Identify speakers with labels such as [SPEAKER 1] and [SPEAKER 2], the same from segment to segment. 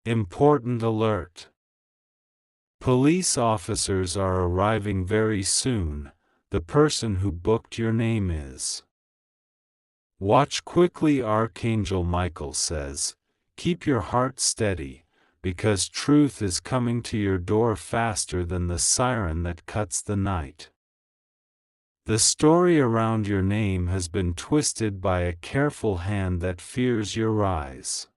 [SPEAKER 1] Important alert. Police officers are arriving very soon. The person who booked your name is. Watch quickly. Archangel Michael says, keep your heart steady, because truth is coming to your door faster than the siren that cuts the night. The story around your name has been twisted by a careful hand that fears your rise.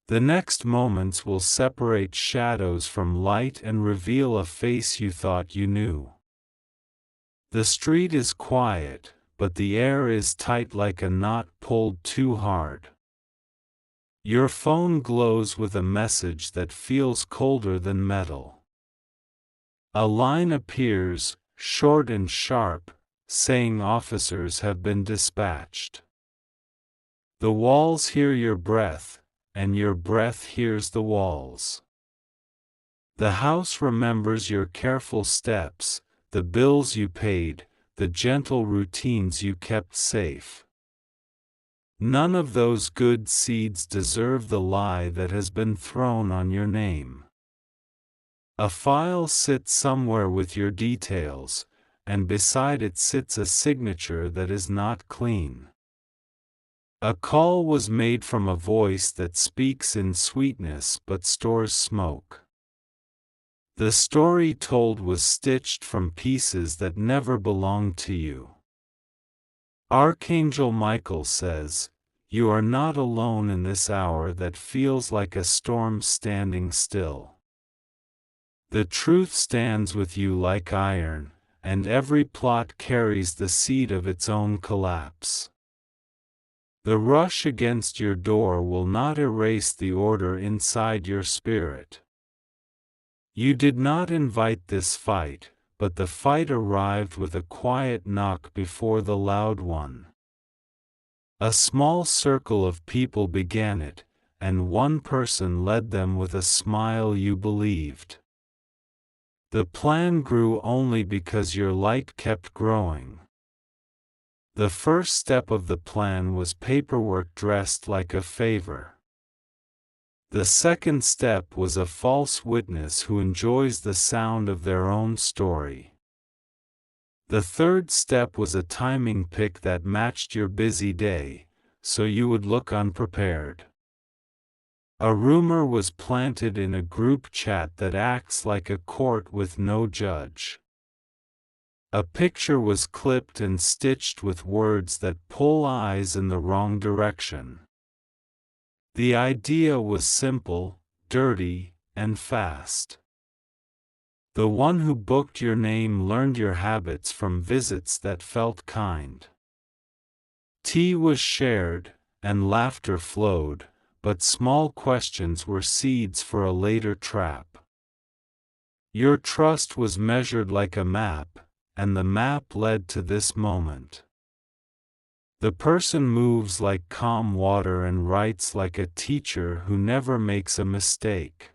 [SPEAKER 1] The next moments will separate shadows from light and reveal a face you thought you knew. The street is quiet, but the air is tight like a knot pulled too hard. Your phone glows with a message that feels colder than metal. A line appears, short and sharp, saying officers have been dispatched. The walls hear your breath, and your breath hears the walls. The house remembers your careful steps, the bills you paid, the gentle routines you kept safe. None of those good seeds deserve the lie that has been thrown on your name. A file sits somewhere with your details, and beside it sits a signature that is not clean. A call was made from a voice that speaks in sweetness but stores smoke. The story told was stitched from pieces that never belonged to you. Archangel Michael says, you are not alone in this hour that feels like a storm standing still. The truth stands with you like iron, and every plot carries the seed of its own collapse. The rush against your door will not erase the order inside your spirit. You did not invite this fight, but the fight arrived with a quiet knock before the loud one. A small circle of people began it, and one person led them with a smile you believed. The plan grew only because your light kept growing. The first step of the plan was paperwork dressed like a favor. The second step was a false witness who enjoys the sound of their own story. The third step was a timing pick that matched your busy day, so you would look unprepared. A rumor was planted in a group chat that acts like a court with no judge. A picture was clipped and stitched with words that pull eyes in the wrong direction. The idea was simple, dirty, and fast. The one who booked your name learned your habits from visits that felt kind. Tea was shared, and laughter flowed, but small questions were seeds for a later trap. Your trust was measured like a map, and the map led to this moment. The person moves like calm water and writes like a teacher who never makes a mistake.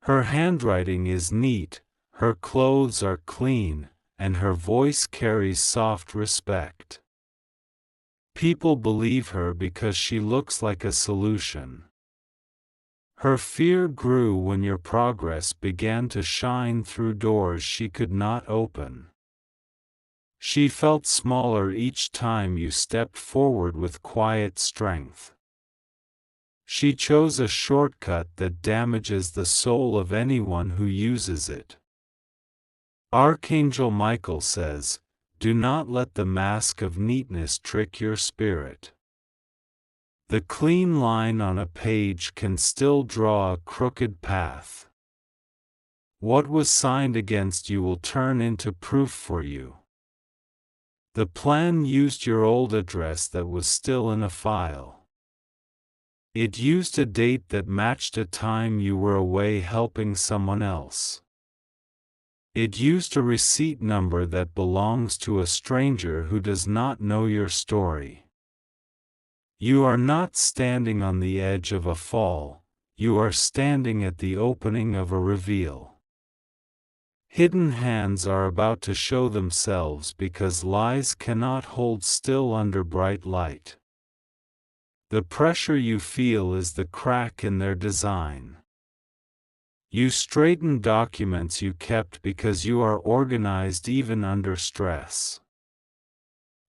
[SPEAKER 1] Her handwriting is neat, her clothes are clean, and her voice carries soft respect. People believe her because she looks like a solution. Her fear grew when your progress began to shine through doors she could not open. She felt smaller each time you stepped forward with quiet strength. She chose a shortcut that damages the soul of anyone who uses it. Archangel Michael says, do not let the mask of neatness trick your spirit. The clean line on a page can still draw a crooked path. What was signed against you will turn into proof for you. The plan used your old address that was still in a file. It used a date that matched a time you were away helping someone else. It used a receipt number that belongs to a stranger who does not know your story. You are not standing on the edge of a fall, you are standing at the opening of a reveal. Hidden hands are about to show themselves because lies cannot hold still under bright light. The pressure you feel is the crack in their design. You straighten documents you kept because you are organized even under stress.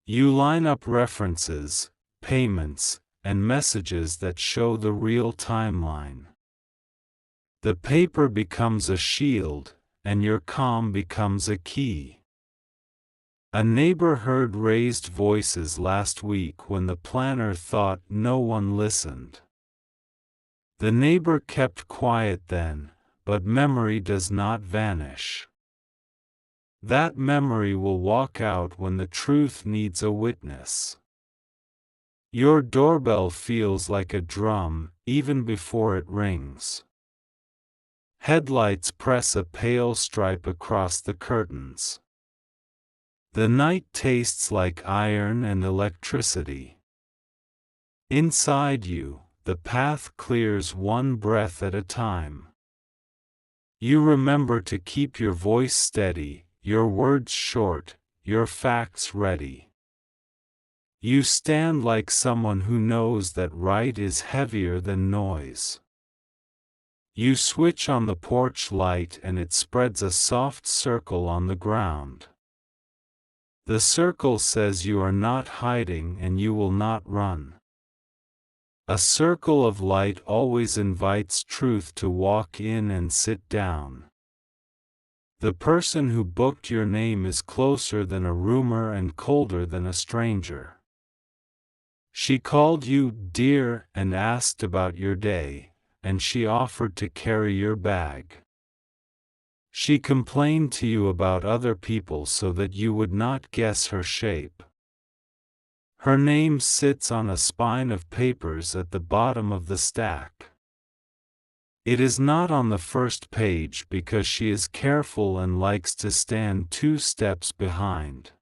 [SPEAKER 1] You line up references, payments, and messages that show the real timeline. The paper becomes a shield, and your calm becomes a key. A neighbor heard raised voices last week when the planner thought no one listened. The neighbor kept quiet then, but memory does not vanish. That memory will walk out when the truth needs a witness. Your doorbell feels like a drum, even before it rings. Headlights press a pale stripe across the curtains. The night tastes like iron and electricity. Inside you, the path clears one breath at a time. You remember to keep your voice steady, your words short, your facts ready. You stand like someone who knows that right is heavier than noise. You switch on the porch light and it spreads a soft circle on the ground. The circle says you are not hiding and you will not run. A circle of light always invites truth to walk in and sit down. The person who booked your name is closer than a rumor and colder than a stranger. She called you dear and asked about your day, and she offered to carry your bag. She complained to you about other people so that you would not guess her shape. Her name sits on a spine of papers at the bottom of the stack. It is not on the first page because she is careful and likes to stand 2 steps behind.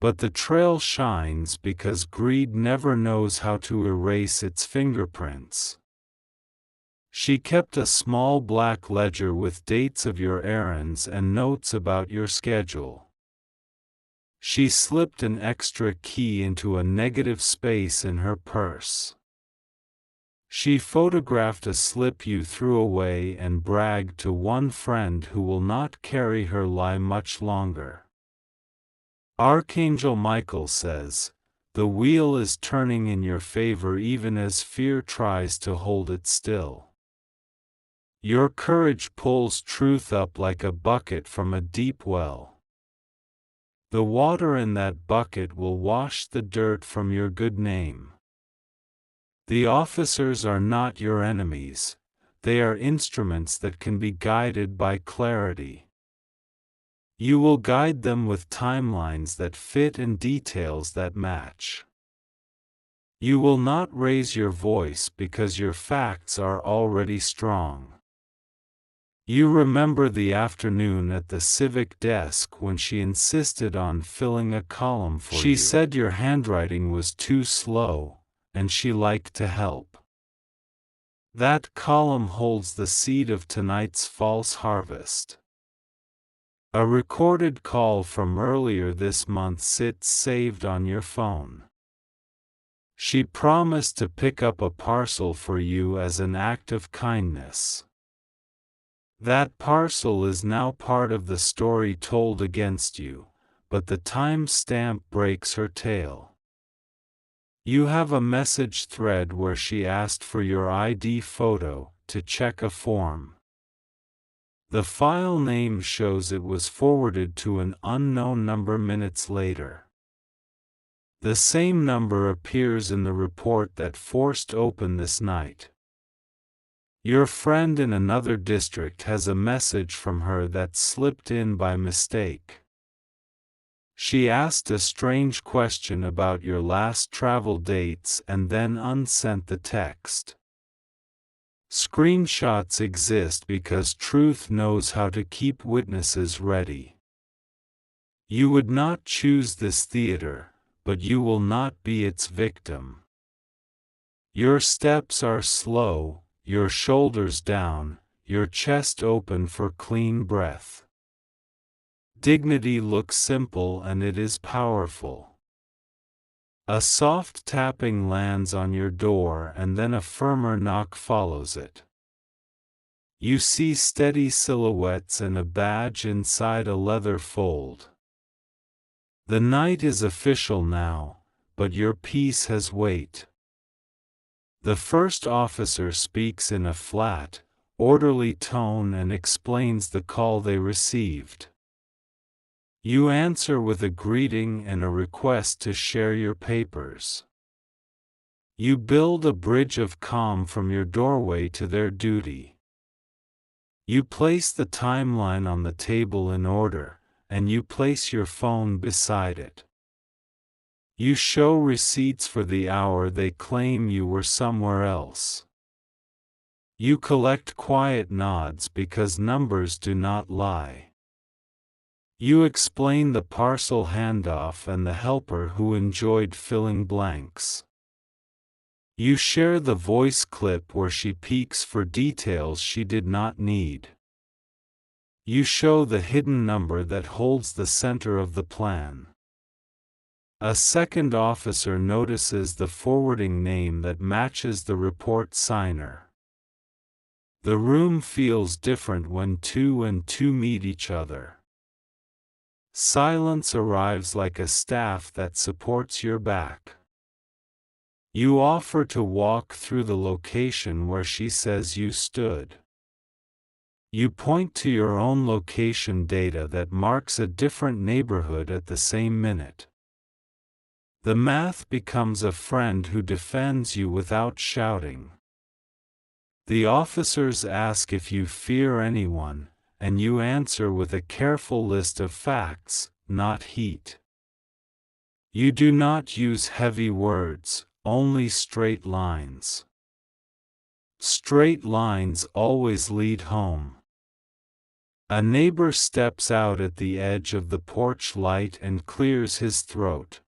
[SPEAKER 1] But the trail shines because greed never knows how to erase its fingerprints. She kept a small black ledger with dates of your errands and notes about your schedule. She slipped an extra key into a negative space in her purse. She photographed a slip you threw away and bragged to one friend who will not carry her lie much longer. Archangel Michael says, "The wheel is turning in your favor even as fear tries to hold it still." Your courage pulls truth up like a bucket from a deep well. The water in that bucket will wash the dirt from your good name. The officers are not your enemies, they are instruments that can be guided by clarity. You will guide them with timelines that fit and details that match. You will not raise your voice because your facts are already strong. You remember the afternoon at the civic desk when she insisted on filling a column for you. She said your handwriting was too slow, and she liked to help. That column holds the seed of tonight's false harvest. A recorded call from earlier this month sits saved on your phone. She promised to pick up a parcel for you as an act of kindness. That parcel is now part of the story told against you, but the time stamp breaks her tale. You have a message thread where she asked for your ID photo to check a form. The file name shows it was forwarded to an unknown number minutes later. The same number appears in the report that forced open this night. Your friend in another district has a message from her that slipped in by mistake. She asked a strange question about your last travel dates and then unsent the text. Screenshots exist because truth knows how to keep witnesses ready. You would not choose this theater, but you will not be its victim. Your steps are slow, your shoulders down, your chest open for clean breath. Dignity looks simple and it is powerful. A soft tapping lands on your door and then a firmer knock follows it. You see steady silhouettes and a badge inside a leather fold. The night is official now, but your peace has weight. The first officer speaks in a flat, orderly tone and explains the call they received. You answer with a greeting and a request to share your papers. You build a bridge of calm from your doorway to their duty. You place the timeline on the table in order, and you place your phone beside it. You show receipts for the hour they claim you were somewhere else. You collect quiet nods because numbers do not lie. You explain the parcel handoff and the helper who enjoyed filling blanks. You share the voice clip where she peeks for details she did not need. You show the hidden number that holds the center of the plan. A second officer notices the forwarding name that matches the report signer. The room feels different when two and two meet each other. Silence arrives like a staff that supports your back. You offer to walk through the location where she says you stood. You point to your own location data that marks a different neighborhood at the same minute. The math becomes a friend who defends you without shouting. The officers ask if you fear anyone, and you answer with a careful list of facts, not heat. You do not use heavy words, only straight lines. Straight lines always lead home. A neighbor steps out at the edge of the porch light and clears his throat.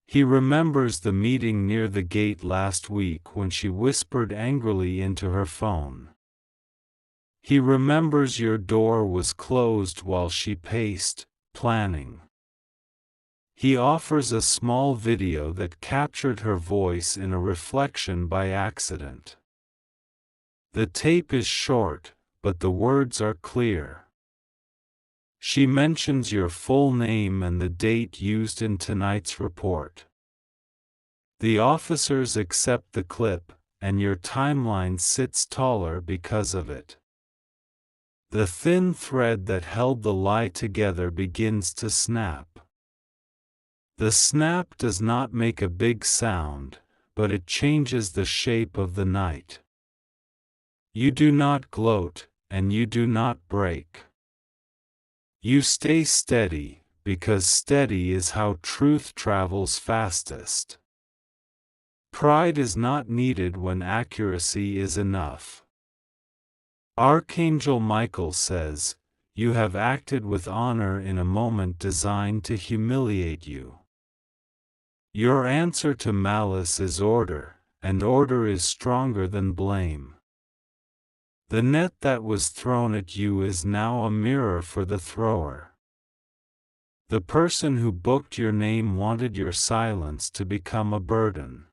[SPEAKER 1] He remembers the meeting near the gate last week when she whispered angrily into her phone. He remembers your door was closed while she paced, planning. He offers a small video that captured her voice in a reflection by accident. The tape is short, but the words are clear. She mentions your full name and the date used in tonight's report. The officers accept the clip, and your timeline sits taller because of it. The thin thread that held the lie together begins to snap. The snap does not make a big sound, but it changes the shape of the night. You do not gloat, and you do not break. You stay steady, because steady is how truth travels fastest. Pride is not needed when accuracy is enough. Archangel Michael says, "You have acted with honor in a moment designed to humiliate you." Your answer to malice is order, and order is stronger than blame. The net that was thrown at you is now a mirror for the thrower. The person who booked your name wanted your silence to become a burden.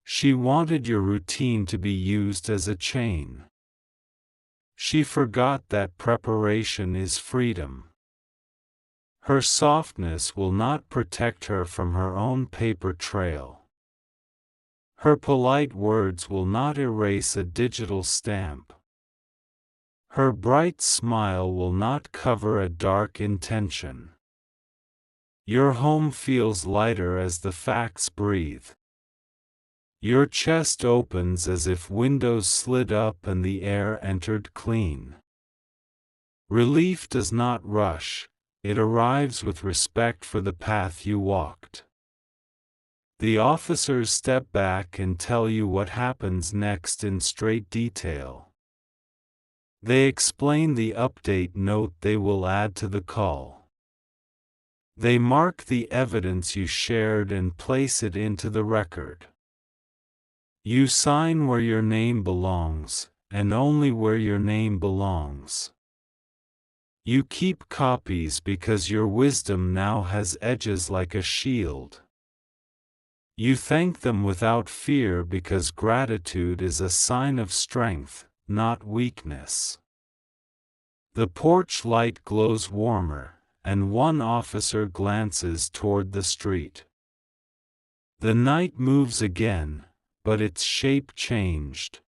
[SPEAKER 1] She wanted your routine to be used as a chain. She forgot that preparation is freedom. Her softness will not protect her from her own paper trail. Her polite words will not erase a digital stamp. Her bright smile will not cover a dark intention. Your home feels lighter as the facts breathe. Your chest opens as if windows slid up and the air entered clean. Relief does not rush, it arrives with respect for the path you walked. The officers step back and tell you what happens next in straight detail. They explain the update note they will add to the call. They mark the evidence you shared and place it into the record. You sign where your name belongs, and only where your name belongs. You keep copies because your wisdom now has edges like a shield. You thank them without fear because gratitude is a sign of strength, not weakness. The porch light glows warmer, and one officer glances toward the street. The night moves again, but its shape changed.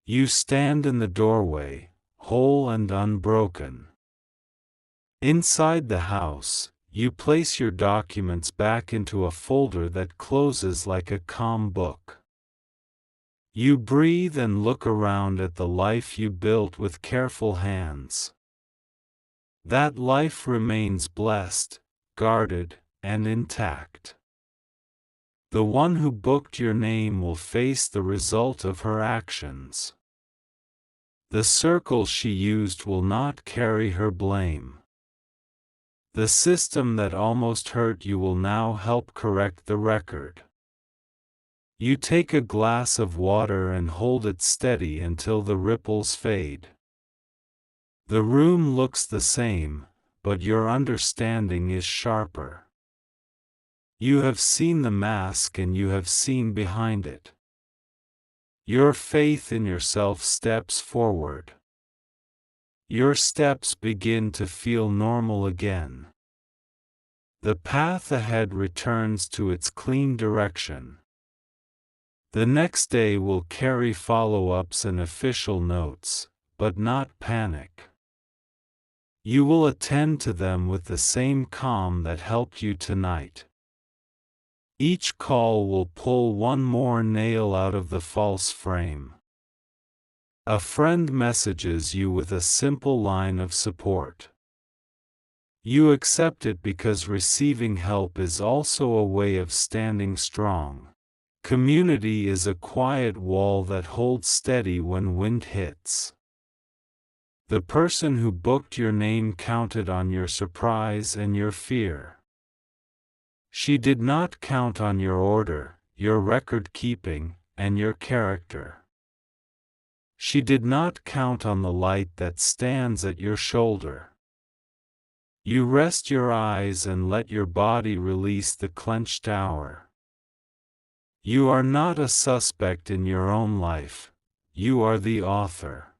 [SPEAKER 1] You stand in the doorway, whole and unbroken. Inside the house, you place your documents back into a folder that closes like a calm book. You breathe and look around at the life you built with careful hands. That life remains blessed, guarded, and intact. The one who booked your name will face the result of her actions. The circle she used will not carry her blame. The system that almost hurt you will now help correct the record. You take a glass of water and hold it steady until the ripples fade. The room looks the same, but your understanding is sharper. You have seen the mask and you have seen behind it. Your faith in yourself steps forward. Your steps begin to feel normal again. The path ahead returns to its clean direction. The next day will carry follow-ups and official notes, but not panic. You will attend to them with the same calm that helped you tonight. Each call will pull one more nail out of the false frame. A friend messages you with a simple line of support. You accept it because receiving help is also a way of standing strong. Community is a quiet wall that holds steady when wind hits. The person who booked your name counted on your surprise and your fear. She did not count on your order, your record-keeping, and your character. She did not count on the light that stands at your shoulder. You rest your eyes and let your body release the clenched hour. You are not a suspect in your own life, you are the author.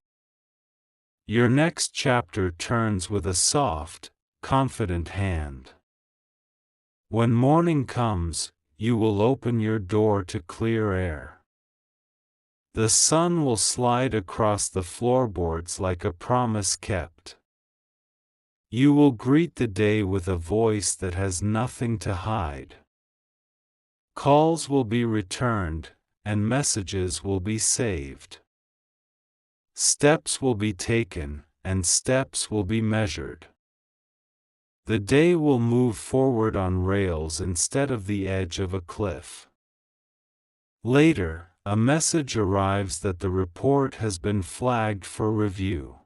[SPEAKER 1] Your next chapter turns with a soft, confident hand. When morning comes, you will open your door to clear air. The sun will slide across the floorboards like a promise kept. You will greet the day with a voice that has nothing to hide. Calls will be returned, and messages will be saved. Steps will be taken, and steps will be measured. The day will move forward on rails instead of the edge of a cliff. Later, a message arrives that the report has been flagged for review.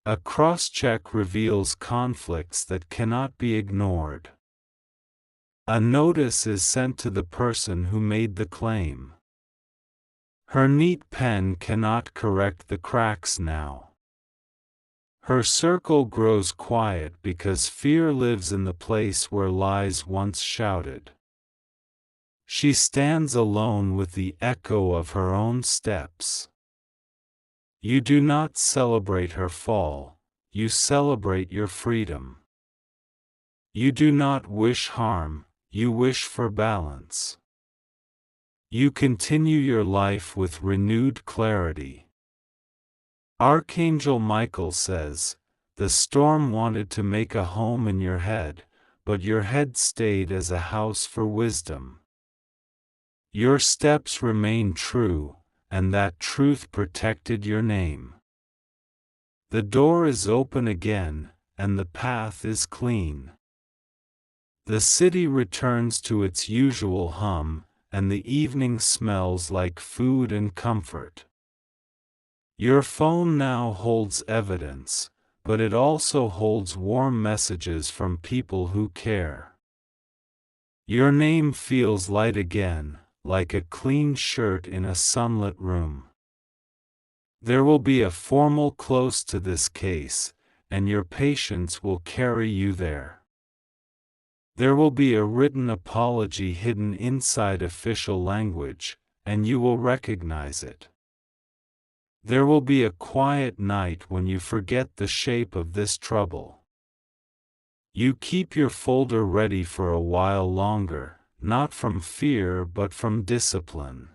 [SPEAKER 1] A cross-check reveals conflicts that cannot be ignored. A notice is sent to the person who made the claim. Her neat pen cannot correct the cracks now. Her circle grows quiet because fear lives in the place where lies once shouted. She stands alone with the echo of her own steps. You do not celebrate her fall, you celebrate your freedom. You do not wish harm, you wish for balance. You continue your life with renewed clarity. Archangel Michael says, "The storm wanted to make a home in your head, but your head stayed as a house for wisdom." Your steps remain true, and that truth protected your name. The door is open again, and the path is clean. The city returns to its usual hum, and the evening smells like food and comfort. Your phone now holds evidence, but it also holds warm messages from people who care. Your name feels light again, like a clean shirt in a sunlit room. There will be a formal close to this case, and your patience will carry you there. There will be a written apology hidden inside official language, and you will recognize it. There will be a quiet night when you forget the shape of this trouble. You keep your folder ready for a while longer, not from fear but from discipline.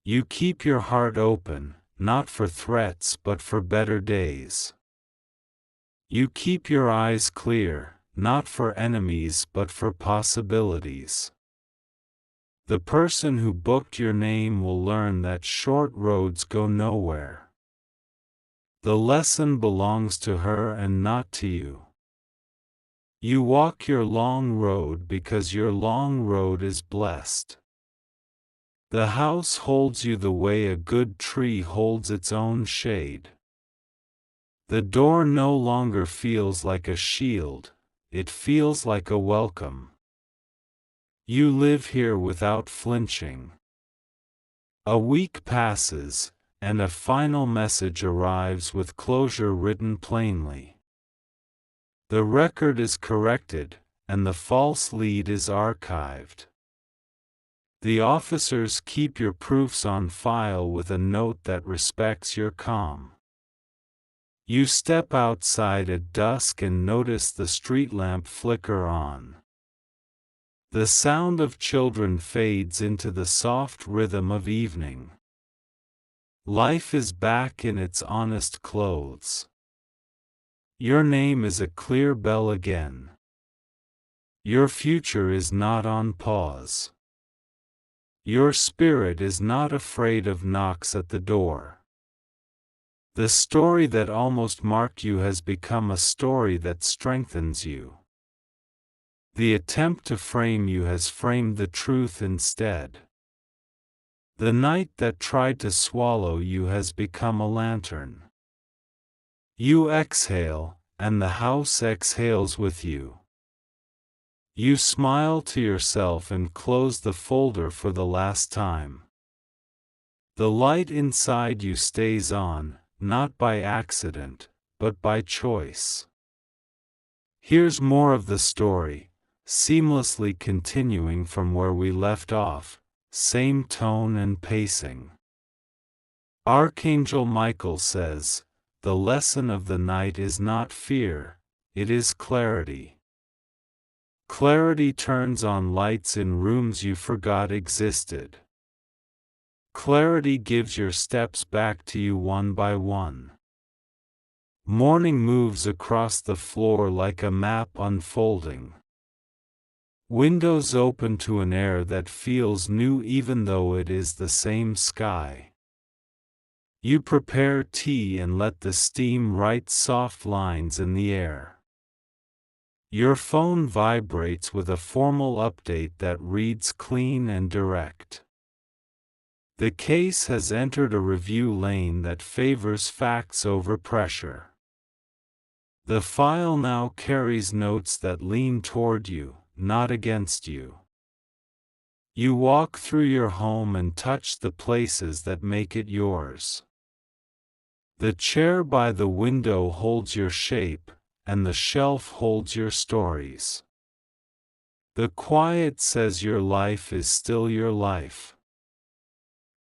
[SPEAKER 1] You keep your heart open, not for threats but for better days. You keep your eyes clear, not for enemies but for possibilities. The person who booked your name will learn that short roads go nowhere. The lesson belongs to her and not to you. You walk your long road because your long road is blessed. The house holds you the way a good tree holds its own shade. The door no longer feels like a shield, it feels like a welcome. You live here without flinching. A week passes, and a final message arrives with closure written plainly. The record is corrected, and the false lead is archived. The officers keep your proofs on file with a note that respects your calm. You step outside at dusk and notice the street lamp flicker on. The sound of children fades into the soft rhythm of evening. Life is back in its honest clothes. Your name is a clear bell again. Your future is not on pause. Your spirit is not afraid of knocks at the door. The story that almost marked you has become a story that strengthens you. The attempt to frame you has framed the truth instead. The night that tried to swallow you has become a lantern. You exhale, and the house exhales with you. You smile to yourself and close the folder for the last time. The light inside you stays on, not by accident, but by choice. Here's more of the story, seamlessly continuing from where we left off, same tone and pacing. Archangel Michael says, "The lesson of the night is not fear, it is clarity." Clarity turns on lights in rooms you forgot existed. Clarity gives your steps back to you one by one. Morning moves across the floor like a map unfolding. Windows open to an air that feels new even though it is the same sky. You prepare tea and let the steam write soft lines in the air. Your phone vibrates with a formal update that reads clean and direct. The case has entered a review lane that favors facts over pressure. The file now carries notes that lean toward you, not against you. You walk through your home and touch the places that make it yours. The chair by the window holds your shape, and the shelf holds your stories. The quiet says your life is still your life.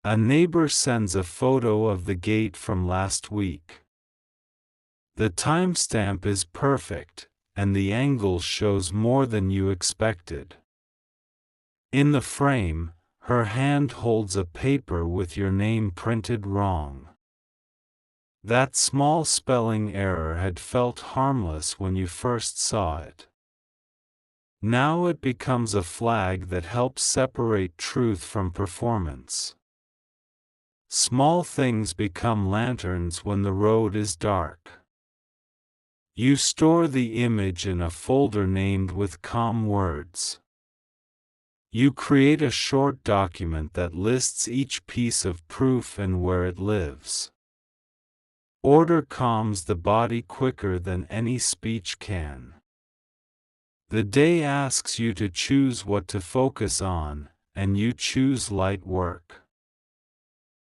[SPEAKER 1] A neighbor sends a photo of the gate from last week. The timestamp is perfect, and the angle shows more than you expected. In the frame, her hand holds a paper with your name printed wrong. That small spelling error had felt harmless when you first saw it. Now it becomes a flag that helps separate truth from performance. Small things become lanterns when the road is dark. You store the image in a folder named with calm words. You create a short document that lists each piece of proof and where it lives. Order calms the body quicker than any speech can. The day asks you to choose what to focus on, and you choose light work.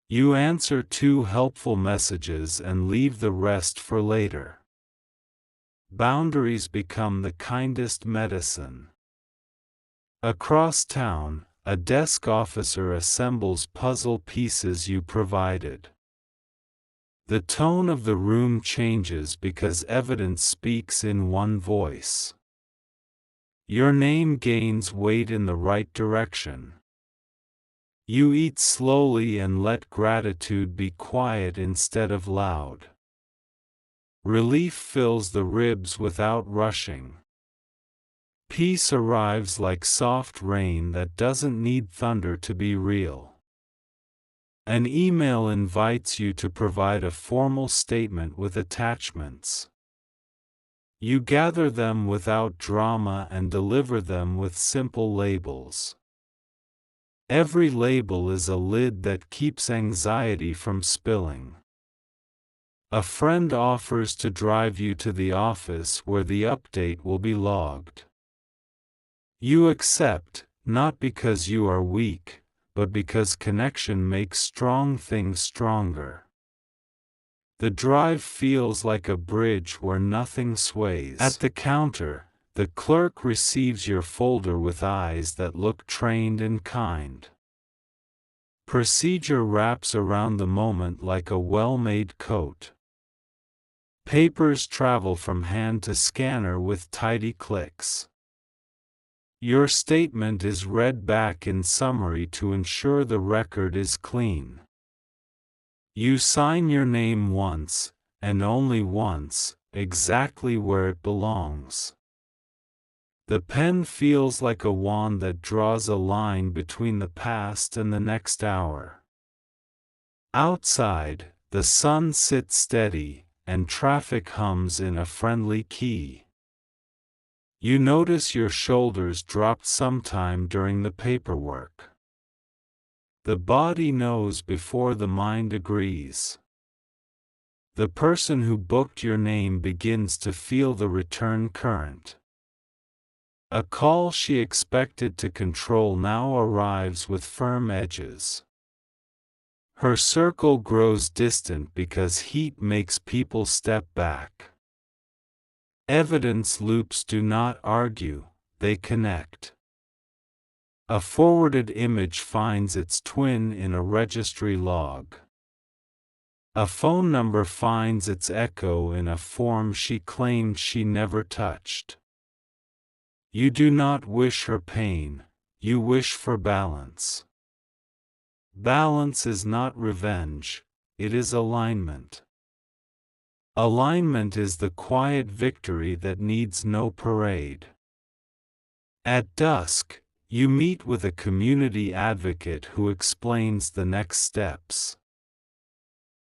[SPEAKER 1] You answer 2 helpful messages and leave the rest for later. boundaries become the kindest medicine. Across town, a desk officer assembles puzzle pieces you provided. The tone of the room changes because evidence speaks in one voice. Your name gains weight in the right direction. You eat slowly and let gratitude be quiet instead of loud. Relief fills the ribs without rushing. Peace arrives like soft rain that doesn't need thunder to be real. An email invites you to provide a formal statement with attachments. You gather them without drama and deliver them with simple labels. Every label is a lid that keeps anxiety from spilling. A friend offers to drive you to the office where the update will be logged. You accept, not because you are weak, but because connection makes strong things stronger. The drive feels like a bridge where nothing sways. At the counter, the clerk receives your folder with eyes that look trained and kind. Procedure wraps around the moment like a well-made coat. Papers travel from hand to scanner with tidy clicks. Your statement is read back in summary to ensure the record is clean. You sign your name once, and only once, exactly where it belongs. The pen feels like a wand that draws a line between the past and the next hour. Outside, the sun sits steady, and traffic hums in a friendly key. You notice your shoulders dropped sometime during the paperwork. The body knows before the mind agrees. The person who booked your name begins to feel the return current. A call she expected to control now arrives with firm edges. Her circle grows distant because heat makes people step back. Evidence loops do not argue, they connect. A forwarded image finds its twin in a registry log. A phone number finds its echo in a form she claimed she never touched. You do not wish her pain, you wish for balance. Balance is not revenge, it is alignment. Alignment is the quiet victory that needs no parade. At dusk, you meet with a community advocate who explains the next steps.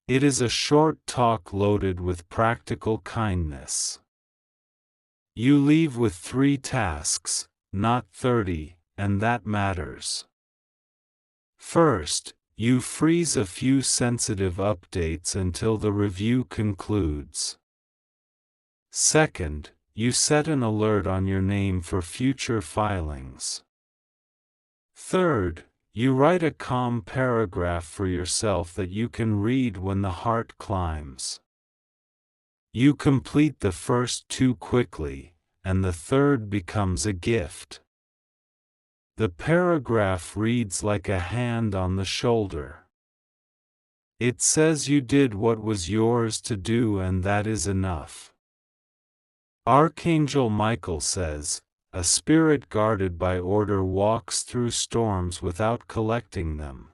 [SPEAKER 1] It is a short talk loaded with practical kindness. You leave with 3 tasks, not 30, and that matters. First, you freeze a few sensitive updates until the review concludes. Second, you set an alert on your name for future filings. Third, you write a calm paragraph for yourself that you can read when the heart climbs. You complete the first 2 quickly, and the third becomes a gift. The paragraph reads like a hand on the shoulder. It says you did what was yours to do and that is enough. Archangel Michael says, a spirit guarded by order walks through storms without collecting them.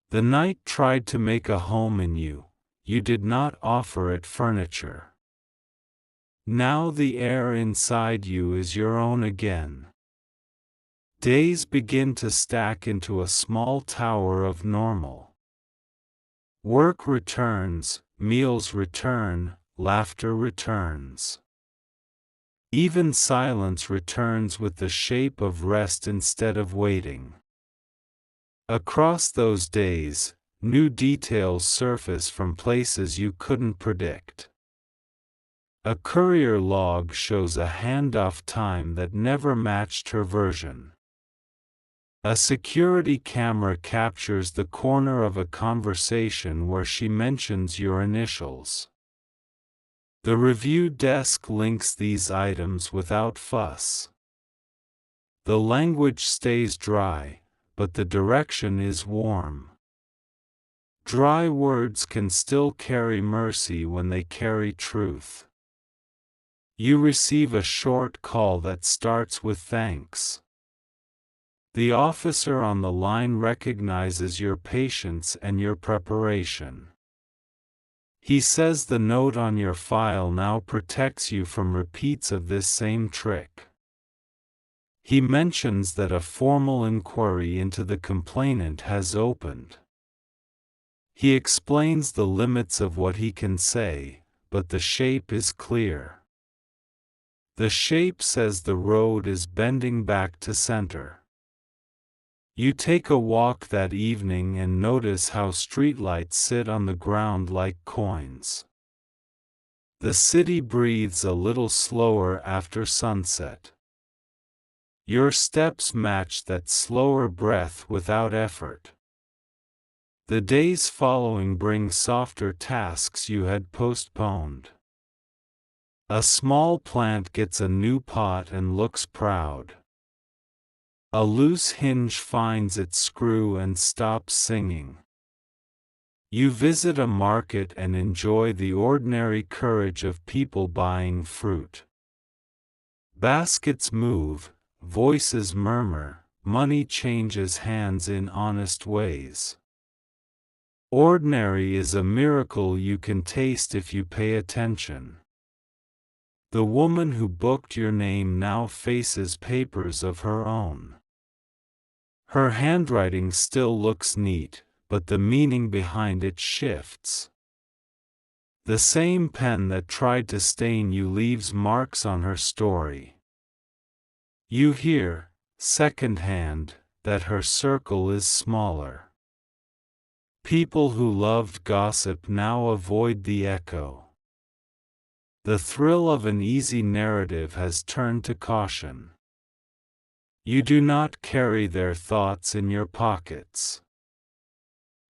[SPEAKER 1] The night tried to make a home in you, you did not offer it furniture. Now the air inside you is your own again. Days begin to stack into a small tower of normal. Work returns, meals return, laughter returns. Even silence returns with the shape of rest instead of waiting. Across those days, new details surface from places you couldn't predict. A courier log shows a handoff time that never matched her version. A security camera captures the corner of a conversation where she mentions your initials. The review desk links these items without fuss. The language stays dry, but the direction is warm. Dry words can still carry mercy when they carry truth. You receive a short call that starts with thanks. The officer on the line recognizes your patience and your preparation. He says the note on your file now protects you from repeats of this same trick. He mentions that a formal inquiry into the complainant has opened. He explains the limits of what he can say, but the shape is clear. The shape says the road is bending back to center. You take a walk that evening and notice how streetlights sit on the ground like coins. The city breathes a little slower after sunset. Your steps match that slower breath without effort. The days following bring softer tasks you had postponed. A small plant gets a new pot and looks proud. A loose hinge finds its screw and stops singing. You visit a market and enjoy the ordinary courage of people buying fruit. Baskets move, voices murmur, money changes hands in honest ways. Ordinary is a miracle you can taste if you pay attention. The woman who booked your name now faces papers of her own. Her handwriting still looks neat, but the meaning behind it shifts. The same pen that tried to stain you leaves marks on her story. You hear, second-hand, that her circle is smaller. People who loved gossip now avoid the echo. The thrill of an easy narrative has turned to caution. You do not carry their thoughts in your pockets.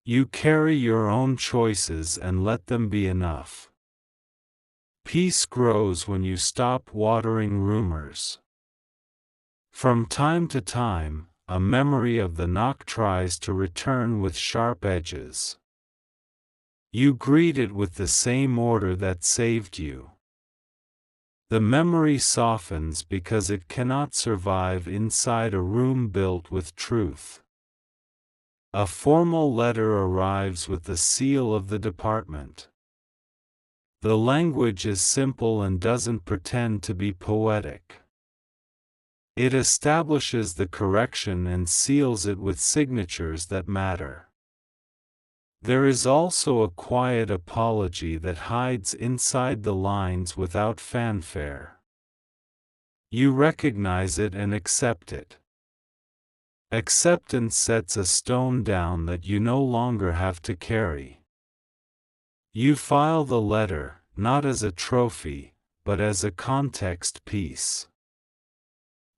[SPEAKER 1] You carry your own choices and let them be enough. Peace grows when you stop watering rumors. From time to time, a memory of the knock tries to return with sharp edges. You greet it with the same order that saved you. The memory softens because it cannot survive inside a room built with truth. A formal letter arrives with the seal of the department. The language is simple and doesn't pretend to be poetic. It establishes the correction and seals it with signatures that matter. There is also a quiet apology that hides inside the lines without fanfare. You recognize it and accept it. Acceptance sets a stone down that you no longer have to carry. You file the letter, not as a trophy, but as a context piece.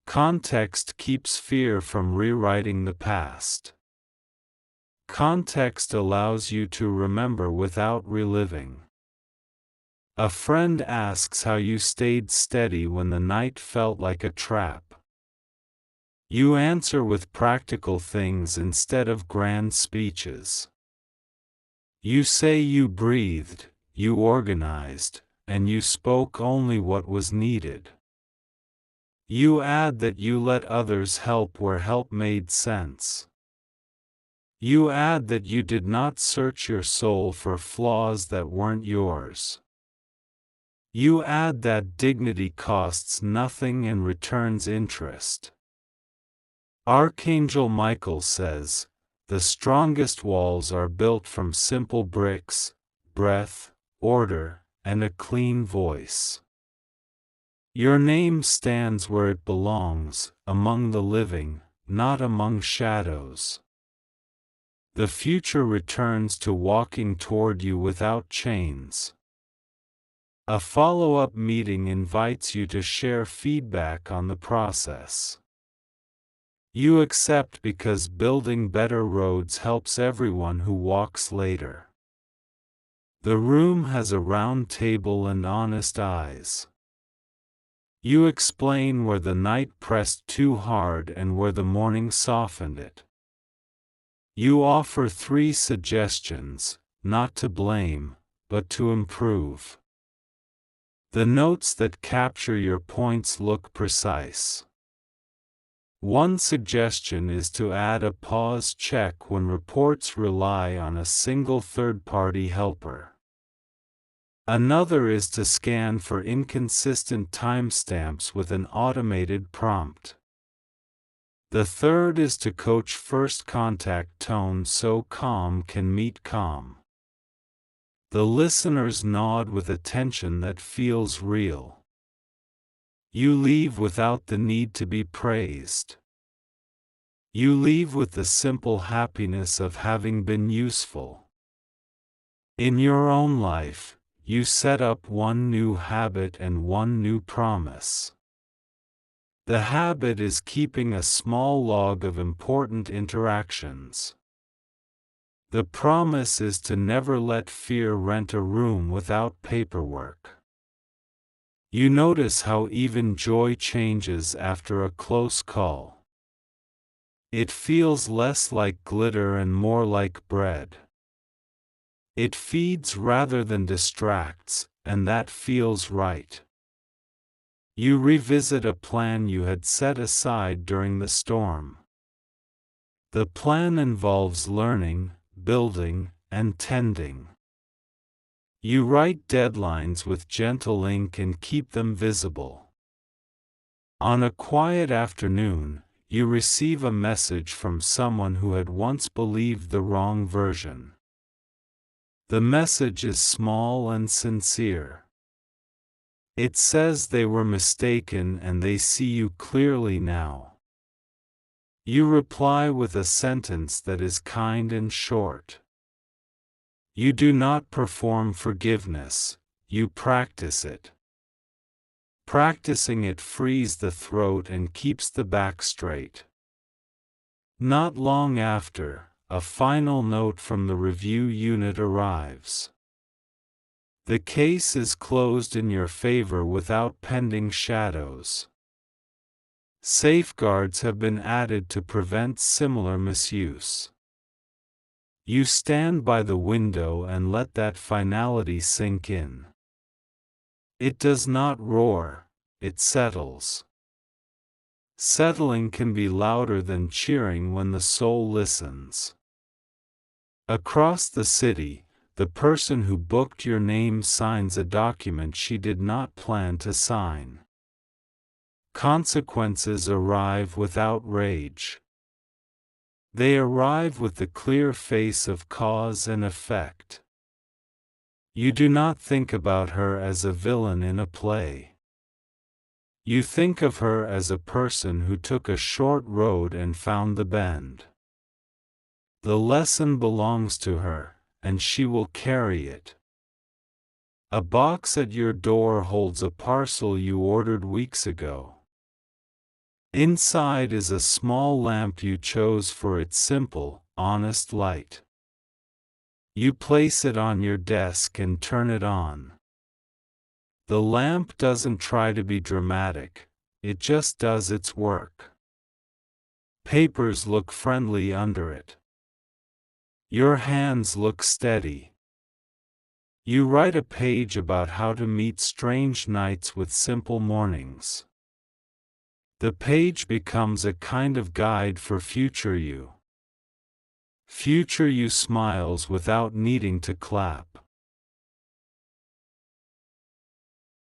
[SPEAKER 1] Context keeps fear from rewriting the past. Context allows you to remember without reliving. A friend asks how you stayed steady when the night felt like a trap. You answer with practical things instead of grand speeches. You say you breathed, you organized, and you spoke only what was needed. You add that you let others help where help made sense. You add that you did not search your soul for flaws that weren't yours. You add that dignity costs nothing and returns interest. Archangel Michael says, "The strongest walls are built from simple bricks, breath, order, and a clean voice." Your name stands where it belongs, among the living, not among shadows. The future returns to walking toward you without chains. A follow-up meeting invites you to share feedback on the process. You accept because building better roads helps everyone who walks later. The room has a round table and honest eyes. You explain where the night pressed too hard and where the morning softened it. You offer 3 suggestions, not to blame, but to improve. The notes that capture your points look precise. One suggestion is to add a pause check when reports rely on a single third-party helper. Another is to scan for inconsistent timestamps with an automated prompt. The third is to coach first contact tone so calm can meet calm. The listeners nod with attention that feels real. You leave without the need to be praised. You leave with the simple happiness of having been useful. In your own life, you set up one new habit and one new promise. The habit is keeping a small log of important interactions. The promise is to never let fear rent a room without paperwork. You notice how even joy changes after a close call. It feels less like glitter and more like bread. It feeds rather than distracts, and that feels right. You revisit a plan you had set aside during the storm. The plan involves learning, building, and tending. You write deadlines with gentle ink and keep them visible. On a quiet afternoon, you receive a message from someone who had once believed the wrong version. The message is small and sincere. It says they were mistaken and they see you clearly now. You reply with a sentence that is kind and short. You do not perform forgiveness, you practice it. Practicing it frees the throat and keeps the back straight. Not long after, a final note from the review unit arrives. The case is closed in your favor without pending shadows. Safeguards have been added to prevent similar misuse. You stand by the window and let that finality sink in. It does not roar, it settles. Settling can be louder than cheering when the soul listens. Across the city, the person who booked your name signs a document she did not plan to sign. Consequences arrive without rage. They arrive with the clear face of cause and effect. You do not think about her as a villain in a play. You think of her as a person who took a short road and found the bend. The lesson belongs to her, and she will carry it. A box at your door holds a parcel you ordered weeks ago. Inside is a small lamp you chose for its simple, honest light. You place it on your desk and turn it on. The lamp doesn't try to be dramatic, it just does its work. Papers look friendly under it. Your hands look steady. You write a page about how to meet strange nights with simple mornings. The page becomes a kind of guide for future you. Future you smiles without needing to clap.